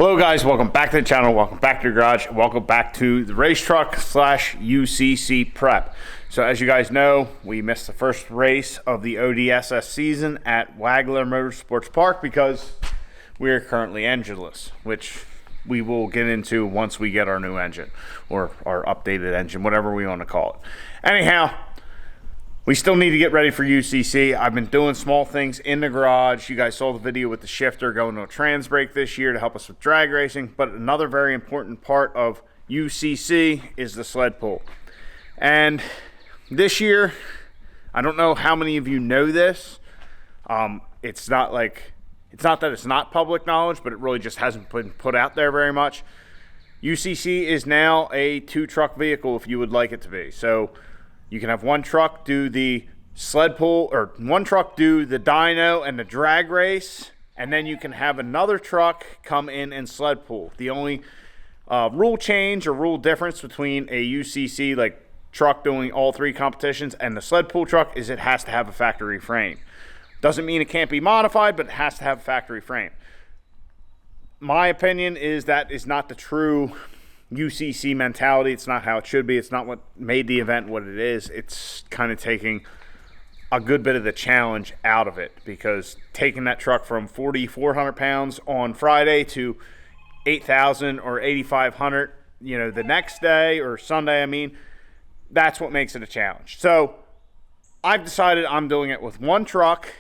Hello guys, welcome back to the channel, welcome back to the garage, welcome back to the race truck slash UCC prep. So as you guys know, we missed the first race of the ODSS season at Wagler Motorsports Park because we are currently engineless, which we will get into once we get our new engine or our updated engine, whatever we want to call it. Anyhow, we still need to get ready for UCC. I've been doing small things in the garage. You guys saw the video with the shifter going to a trans brake this year to help us with drag racing. But another very important part of UCC is the sled pull. And this year, I don't know how many of you know this. It's not that it's not public knowledge, but it really just hasn't been put out there very much. UCC is now a 2-truck vehicle if you would like it to be. So you can have one truck do the sled pull, or one truck do the dyno and the drag race, and then you can have another truck come in and sled pull. The only rule change or rule difference between a UCC like truck doing all 3 competitions and the sled pull truck is it has to have a factory frame. Doesn't mean it can't be modified, but it has to have a factory frame. My opinion is that is not the true UCC mentality. It's not how it should be. It's not what made the event what it is. It's kind of taking a good bit of the challenge out of it, because taking that truck from 4,400 pounds on Friday to 8,000 or 8,500, you know, the next day or Sunday, I mean, that's what makes it a challenge. So I've decided I'm doing it with one truck,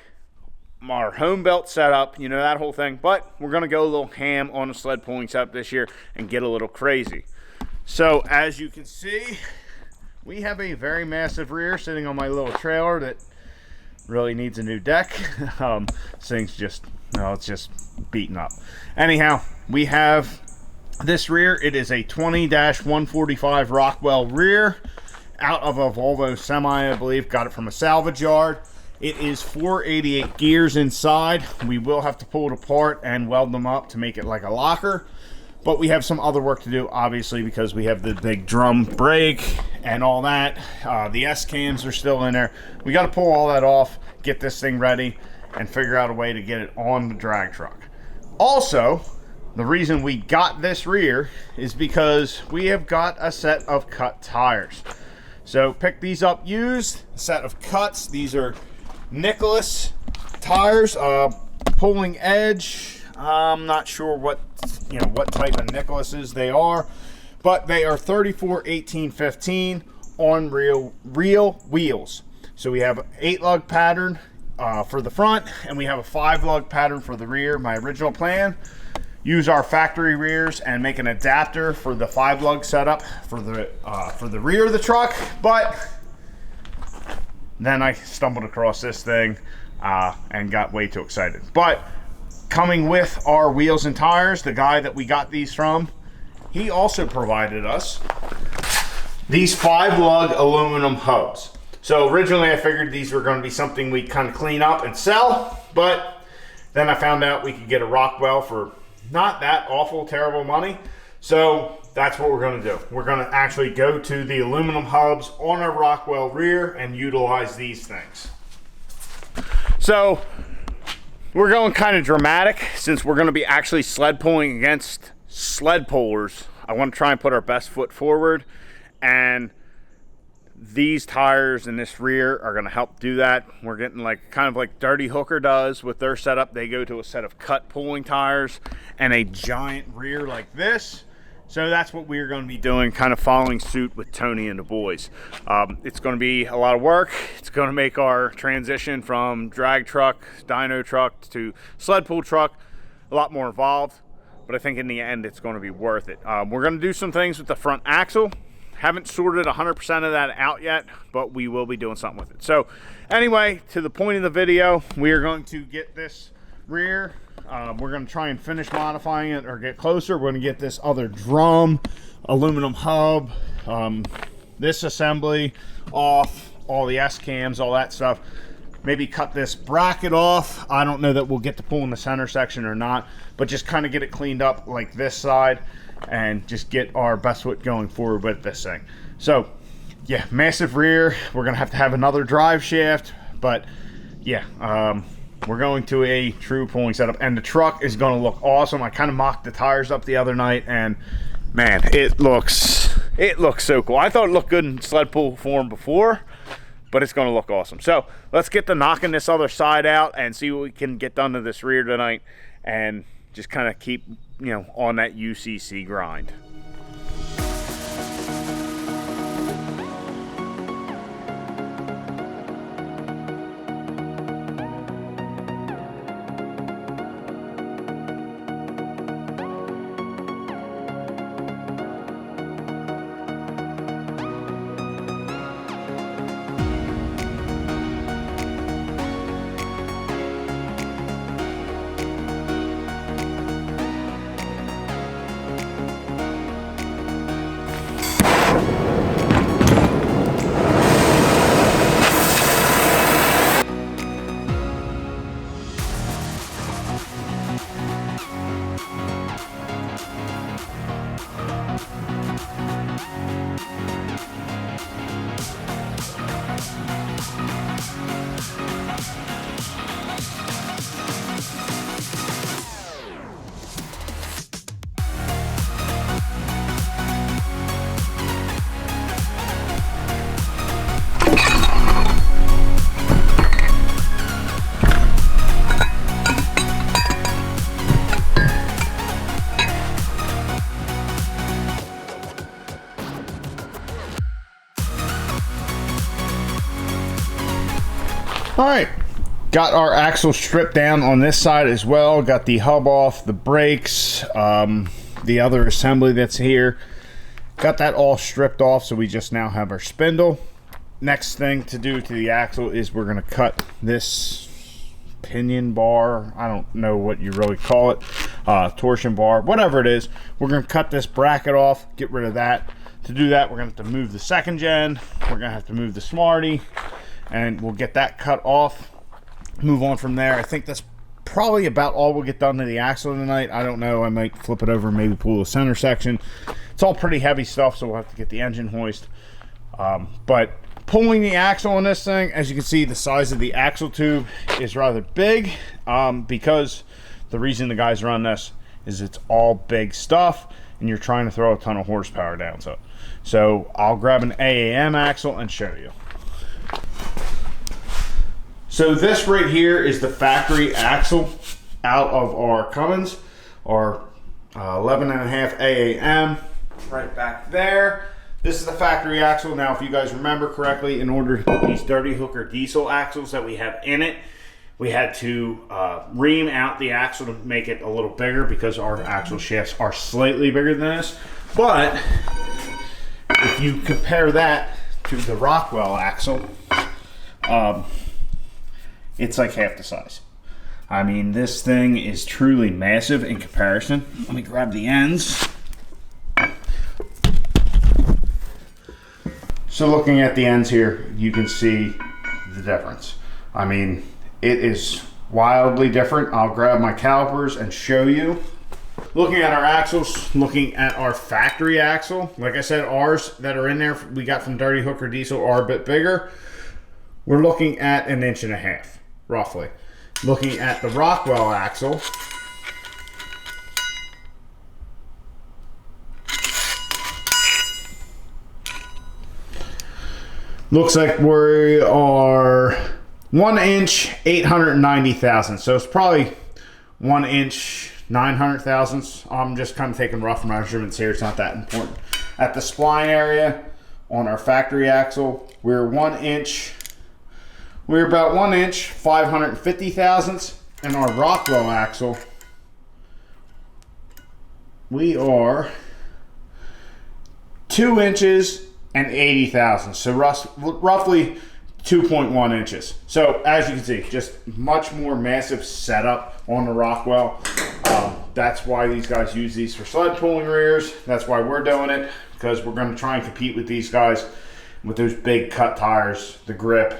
our home belt setup, you know, that whole thing, but we're going to go a little ham on the sled pulling setup this year and get a little crazy. So as you can see, we have a very massive rear sitting on my little trailer that really needs a new deck. This thing's just, no, it's just beaten up. Anyhow, we have this rear. It is a 20-145 Rockwell rear out of a Volvo Semi, I believe. Got it from a salvage yard. It is 488 gears inside. We will have to pull it apart and weld them up to make it like a locker. But we have some other work to do, obviously, because we have the big drum brake and all that. The S-cams are still in there. We got to pull all that off, get this thing ready, and figure out a way to get it on the drag truck. Also, the reason we got this rear is because we have got a set of cut tires. So pick these up used, a set of cuts. These are Nicholas tires, pulling edge. I'm not sure what type of Nicholases they are, but they are 34-18-15 on real wheels. So we have an 8-lug pattern for the front, and we have a 5-lug pattern for the rear. My original plan: use our factory rears and make an adapter for the 5-lug setup for the rear of the truck, but then I stumbled across this thing and got way too excited. But coming with our wheels and tires, the guy that we got these from, he also provided us these 5-lug aluminum hubs. So originally I figured these were going to be something we'd kind of clean up and sell, but then I found out we could get a Rockwell for not that awful terrible money. So that's what we're going to do. We're going to actually go to the aluminum hubs on our Rockwell rear and utilize these things. So we're going kind of dramatic since we're going to be actually sled pulling against sled pullers. I want to try and put our best foot forward, and these tires in this rear are going to help do that. We're getting kind of like Dirty Hooker does with their setup. They go to a set of cut pulling tires and a giant rear like this. So that's what we're going to be doing, kind of following suit with Tony and the boys. It's going to be a lot of work. It's going to make our transition from drag truck, dyno truck to sled pull truck a lot more involved. But I think in the end, it's going to be worth it. We're going to do some things with the front axle. Haven't sorted 100% of that out yet, but we will be doing something with it. So anyway, to the point of the video, we are going to get this rear. We're going to try and finish modifying it or get closer. We're going to get this other drum, aluminum hub, this assembly off, all the S-cams, all that stuff. Maybe cut this bracket off. I don't know that we'll get to pull in the center section or not, but just kind of get it cleaned up like this side and just get our best foot going forward with this thing. So yeah, massive rear. We're going to have another drive shaft, but yeah, we're going to a true pulling setup, and the truck is going to look awesome. I kind of mocked the tires up the other night, and man, it looks so cool. I thought it looked good in sled pull form before, but it's going to look awesome. So let's get to knocking this other side out and see what we can get done to this rear tonight, and just kind of keep, you know, on that UCC grind. All right, got our axle stripped down on this side as well. Got the hub off, the brakes, the other assembly that's here. Got that all stripped off, so we just now have our spindle. Next thing to do to the axle is we're gonna cut this pinion bar. I don't know what you really call it, torsion bar, whatever it is. We're gonna cut this bracket off, get rid of that. To do that, we're gonna have to move the second gen. We're gonna have to move the Smarty, and we'll get that cut off, move on from there. I think that's probably about all we'll get done to the axle tonight. I don't know, I might flip it over and maybe pull the center section. It's all pretty heavy stuff, so we'll have to get the engine hoist. But pulling the axle on this thing, as you can see, the size of the axle tube is rather big, because the reason the guys run this is it's all big stuff, and you're trying to throw a ton of horsepower down to it. So I'll grab an AAM axle and show you. So this right here is the factory axle out of our Cummins, our 11.5 AAM, right back there. This is the factory axle. Now, if you guys remember correctly, in order to put these dirty hooker diesel axles that we have in it, we had to ream out the axle to make it a little bigger, because our axle shafts are slightly bigger than this. But if you compare that to the Rockwell axle, it's like half the size. I mean, this thing is truly massive in comparison. Let me grab the ends. So looking at the ends here, you can see the difference. I mean, it is wildly different. I'll grab my calipers and show you. Looking at our axles, looking at our factory axle, like I said, ours that are in there, we got from Dirty Hooker Diesel, are a bit bigger. We're looking at 1.5 inches, roughly. Looking at the Rockwell axle, looks like we are 1 inch 890 thousandths. So it's probably 1 inch 900 thousandths. I'm just kind of taking rough measurements here. It's not that important. At the spline area on our factory axle, we're about 1 inch 550 thousandths. And our Rockwell axle, we are 2 inches and 80 thousandths. So roughly 2.1 inches. So as you can see, just much more massive setup on the Rockwell. That's why these guys use these for sled pulling rears. That's why we're doing it, because we're going to try and compete with these guys with those big cut tires, the grip.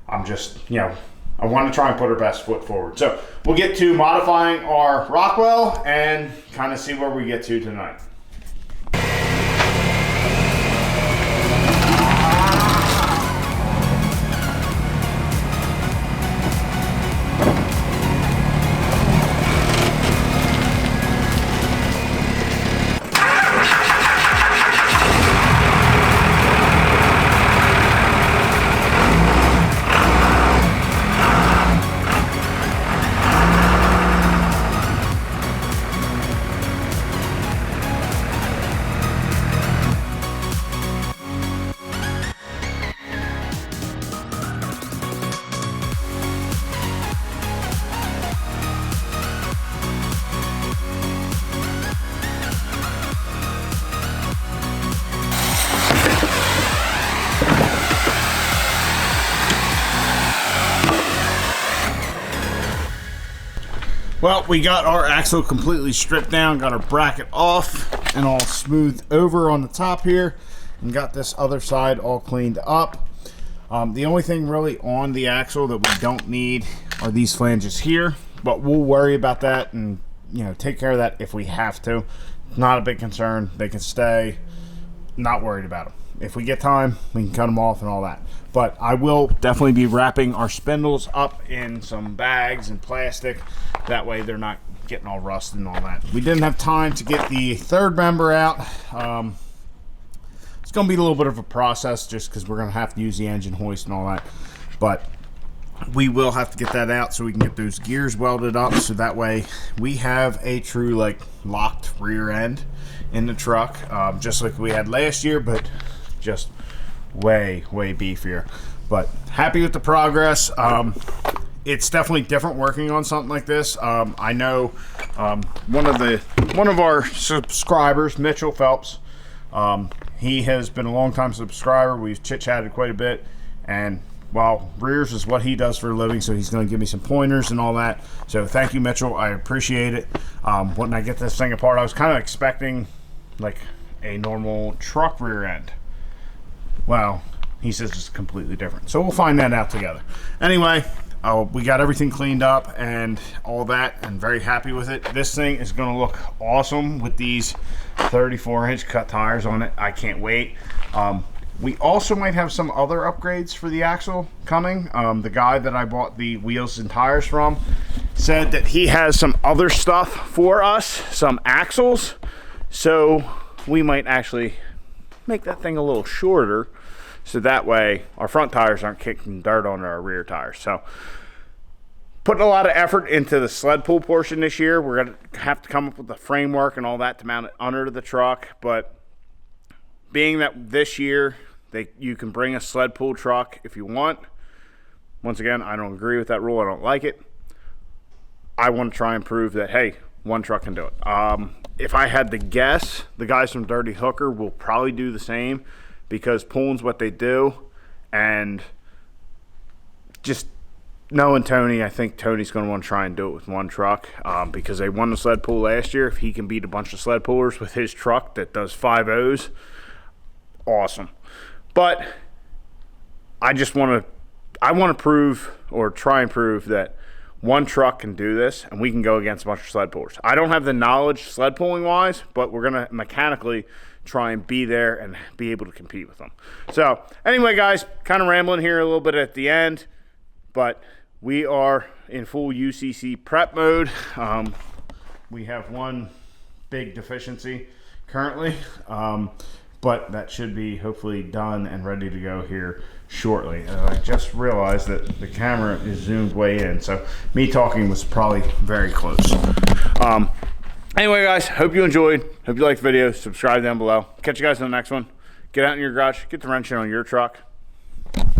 I'm just, you know, I want to try and put our best foot forward. So we'll get to modifying our Rockwell and kind of see where we get to tonight. Well, we got our axle completely stripped down, got our bracket off and all smoothed over on the top here, and got this other side all cleaned up. The only thing really on the axle that we don't need are these flanges here, but we'll worry about that and, you know, take care of that if we have to. Not a big concern. They can stay. Not worried about them. If we get time, we can cut them off and all that. But I will definitely be wrapping our spindles up in some bags and plastic. That way they're not getting all rusted and all that. We didn't have time to get the third member out. It's going to be a little bit of a process just because we're going to have to use the engine hoist and all that. But we will have to get that out so we can get those gears welded up, so that way we have a true like locked rear end in the truck, just like we had last year, but just way beefier. But happy with the progress. It's definitely different working on something like this. I know one of our subscribers, Mitchell Phelps, he has been a long time subscriber. We've chit-chatted quite a bit, and well, rears is what he does for a living, so he's going to give me some pointers and all that. So thank you, Mitchell. I appreciate it. When I get this thing apart, I was kind of expecting like a normal truck rear end. Well, he says it's completely different. So we'll find that out together. Anyway, we got everything cleaned up and all that, and very happy with it. This thing is going to look awesome with these 34-inch cut tires on it. I can't wait. We also might have some other upgrades for the axle coming. The guy that I bought the wheels and tires from said that he has some other stuff for us, some axles. So we might actually make that thing a little shorter, so that way our front tires aren't kicking dirt on our rear tires. So putting a lot of effort into the sled pull portion this year. We're going to have to come up with a framework and all that to mount it under the truck. But being that this year you can bring a sled pull truck if you want. Once again, I don't agree with that rule. I don't like it. I want to try and prove that, hey, one truck can do it. If I had to guess, the guys from Dirty Hooker will probably do the same, because pulling's what they do. And just knowing Tony, I think Tony's going to want to try and do it with one truck, because they won the sled pull last year. If he can beat a bunch of sled pullers with his truck that does 5.0s, awesome. But I want to prove, or try and prove, that one truck can do this and we can go against a bunch of sled pullers. I don't have the knowledge sled pulling wise, but we're going to mechanically try and be there and be able to compete with them. So anyway, guys, kind of rambling here a little bit at the end, but we are in full UCC prep mode. We have one big deficiency currently, but that should be hopefully done and ready to go here shortly. I just realized that the camera is zoomed way in, so me talking was probably very close. Anyway, guys, hope you enjoyed. Hope you liked the video. Subscribe down below. Catch you guys in the next one. Get out in your garage, get the wrench in on your truck.